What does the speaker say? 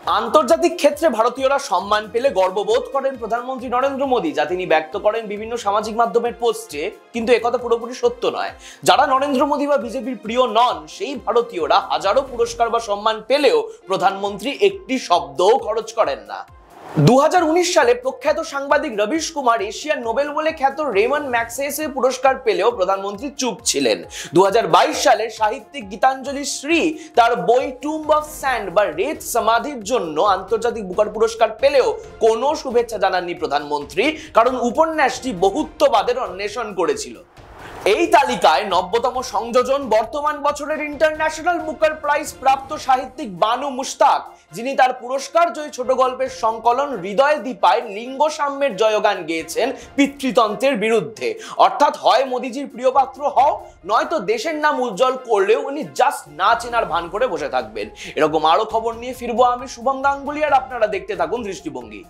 আন্তর্জাতিক ক্ষেত্রে ভারতীয়রা সম্মান পেলে গর্ববোধ করেন প্রধানমন্ত্রী নরেন্দ্র মোদী, যা তিনি ব্যক্ত করেন বিভিন্ন সামাজিক মাধ্যমের পোস্টে। কিন্তু একথা পুরোপুরি সত্য নয়। যারা নরেন্দ্র মোদী বা বিজেপির প্রিয় নন, সেই ভারতীয়রা হাজারো পুরস্কার বা সম্মান পেলেও প্রধানমন্ত্রী একটি শব্দও খরচ করেন না। 2019 সালে প্রখ্যাত সাংবাদিক রবিশ কুমার এশিয়ান নোবেল বলে খ্যাত রেমন ম্যাগসেসে পুরস্কার পেলেও প্রধানমন্ত্রী চুপ ছিলেন। 2022 সালে সাহিত্যিক গীতাঞ্জলি শ্রী তার বই টুম্ব অফ স্যান্ড বা রেত সমাধির জন্য আন্তর্জাতিক বুকার পুরস্কার পেলেও কোনো শুভেচ্ছা জানাননি প্রধানমন্ত্রী, কারণ উপন্যাসটি বহুত্ববাদের অন্বেষণ করেছিল। এই তালিকায় 90তম সংযোজন বর্তমান বছরের ইন্টারন্যাশনাল বুকার প্রাইজ প্রাপ্ত সাহিত্যিক বানু মুশতাক, যিনি তার পুরস্কার জয়ী ছোট গল্পের সংকলন হৃদয় দীপায় লিঙ্গ সাম্যের জয়গান গেয়েছেন পিতৃতন্ত্রের বিরুদ্ধে। অর্থাৎ হয় মোদিজির প্রিয়পাত্র হও, নয়তো দেশের নাম উজ্জ্বল করলেও উনি জাস্ট না চেনার ভান করে বসে থাকবেন। এরকম আরো খবর নিয়ে ফিরবো আমি শুভম গাঙ্গুলি, আর আপনারা দেখতে থাকুন দৃষ্টিভঙ্গি।